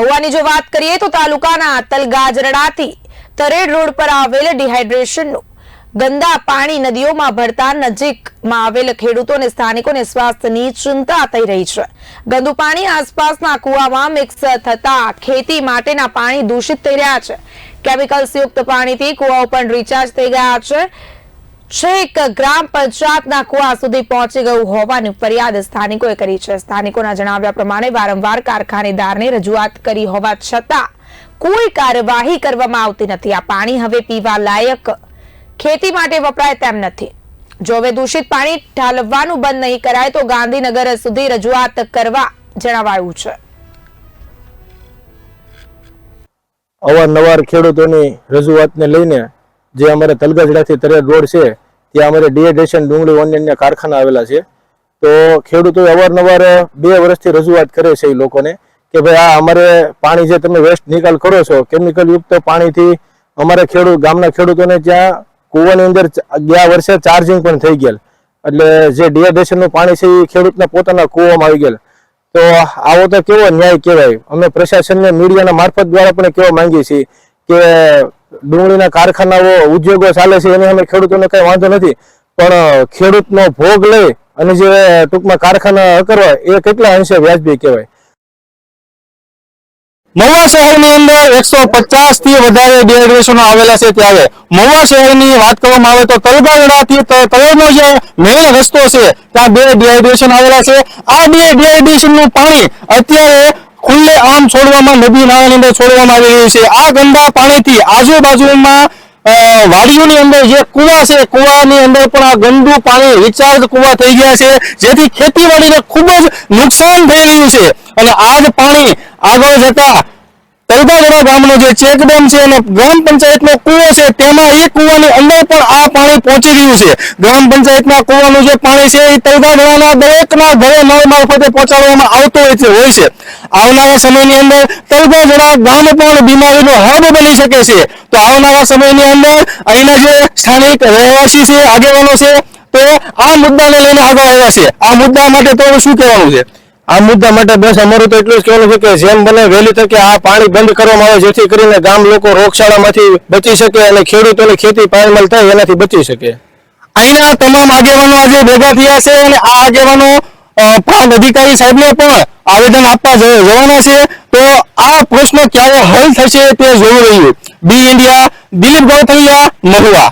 મહુવાની જો વાત કરીએ તો તાલુકાના તલગાજરડાથી તરેડ રોડ પર આવેલ ડિહાઇડ્રેશનનું ગંદા પાણી નદીઓમાં ભળતા નજીકમાં આવેલ ખેડૂતોને સ્થાનિકોને સ્વાસ્થ્યની ચિંતા થઈ રહી છે। ગંદુ પાણી આસપાસના કુવામાં મિક્સ થતા ખેતી માટેના પાણી દૂષિત થઈ રહ્યા છે। કેમિકલ્સ યુક્ત પાણીથી કુવાઓ પણ રિચાર્જ થઈ ગયા છે। છેક ગ્રામ પંચાયતના કુવા સુધી પહોંચી ગયું હોવાની ફરિયાદ સ્થાનિકોએ કરી છે। સ્થાનિકોના જણાવ્યા પ્રમાણે વારંવાર કારખાનેદારને રજૂઆત કરી હોવા છતાં કોઈ કાર્યવાહી કરવામાં આવતી નથી। આ પાણી હવે પીવા લાયક ખેતી માટે વપરાય તેમ નથી। જો હવે દૂષિત પાણી ઠાલવવાનું બંધ નહીં કરાય તો ગાંધીનગર સુધી રજૂઆત કરવા જણાવાયું છે। અવારનવાર ખેડૂતોની રજૂઆતને લઈને જે અમારે તલગાજડાથી તરેડ રોડ છે ત્યાં અમારે ડિહાઇડ્રેશન ડુંગળી ઓનિયનના કારખાના આવેલા છે। તો ખેડૂતોએ અવારનવાર 2 વર્ષથી રજૂઆત કરે છે એ લોકોને કે ભાઈ આ અમારે પાણી જે તમે વેસ્ટ નિકાલ કરો છો કેમિકલ યુક્ત પાણીથી અમારે ગામના ખેડૂતોને ત્યાં કૂવાની અંદર ગયા વર્ષે ચાર્જિંગ પણ થઈ ગયેલ, એટલે જે ડિહાઇડ્રેશનનું પાણી છે એ ખેડૂતના પોતાના કૂવામાં આવી ગયેલ। તો આવો તો કેવો ન્યાય કહેવાય। અમે પ્રશાસનને મીડિયાના મારફત દ્વારા પણ કહેવા માંગીએ છીએ કે ડુંગળીના કારખાનાઓ ઉદ્યોગો ચાલે છે એને અમે ખેડૂતોને કઈ વાંધો નથી, પણ ખેડૂતનો ભોગ લઈ અને જે ટૂંકમાં કારખાના કરવા એ કેટલા અંશે વ્યાજબી કહેવાય। મહુવા શહેરની અંદર 150 થી વધારે ડિહાઇડ્રેશનો આવેલા છે। ત્યારે મહુવા શહેરની વાત કરવામાં આવે તો તલગાજડાથી તરેડનો જે મેઇન રસ્તો છે ત્યાં 2 ડિહાઇડ્રેશન આવેલા છે। આ 2 ડિહાઇડ્રેશનનું પાણી અત્યારે ખુલ્લે આમ છોડવામાં નદી નાળાની અંદર છોડવામાં આવી રહ્યું છે। આ ગંદા પાણીથી આજુબાજુમાં વાડીઓની અંદર જે કુવા છે કુવાની અંદર પણ આ ગંદુ પાણી રિચાર્જ કુવા થઈ ગયા છે, જેથી ખેતીવાડીને ખૂબ જ નુકસાન થઈ રહ્યું છે। અને આ જ પાણી આગળ જતા તલગાજડા ગામનો જે ચેકડેમ છે અને ગ્રામ પંચાયતનો કુવો છે તેમાં એ કુવાની અંદર પણ આ પાણી પહોંચી રહ્યું છે। ગ્રામ પંચાયતના કુવાનું જે પાણી છે એ તલગાજડાના દરેકના ઘરે નળ મારફતે પહોંચાડવામાં આવતો હોય છે। આવનારા સમયની અંદર તલગાજડા ગામ પણ બીમારીનો હબ બની શકે છે। તો આવનારા સમયની અંદર અહીંના જે સ્થાનિક રહેવાસી છે આગેવાનો છે તો આ મુદ્દાને લઈને આગળ આવ્યા છે। આ મુદ્દા માટે તો શું કહેવાનું છે? આ મુદ્દા માટે બસ અમારું તો એટલું જ કહેવાનું છે કે જેમ બને વહેલી તકે આ પાણી બંધ કરવામાં આવે જેથી કરીને ગામ લોકો રોગચાળામાંથી બચી શકે અને ખેડૂતોની ખેતી પાયમાલ થાય એનાથી બચી શકે। અહીંના તમામ આગેવાનો આજે ભેગા થયા છે અને આ આગેવાનો પ્રાંત અધિકારી સાહેબને પણ આવેદન આપવા જવાના છે। તો આ પ્રશ્ન ક્યારે હલ થશે તે જોવું રહ્યું। બી ઇન્ડિયા, દિલીપ ગૌથલિયા, મહુવા।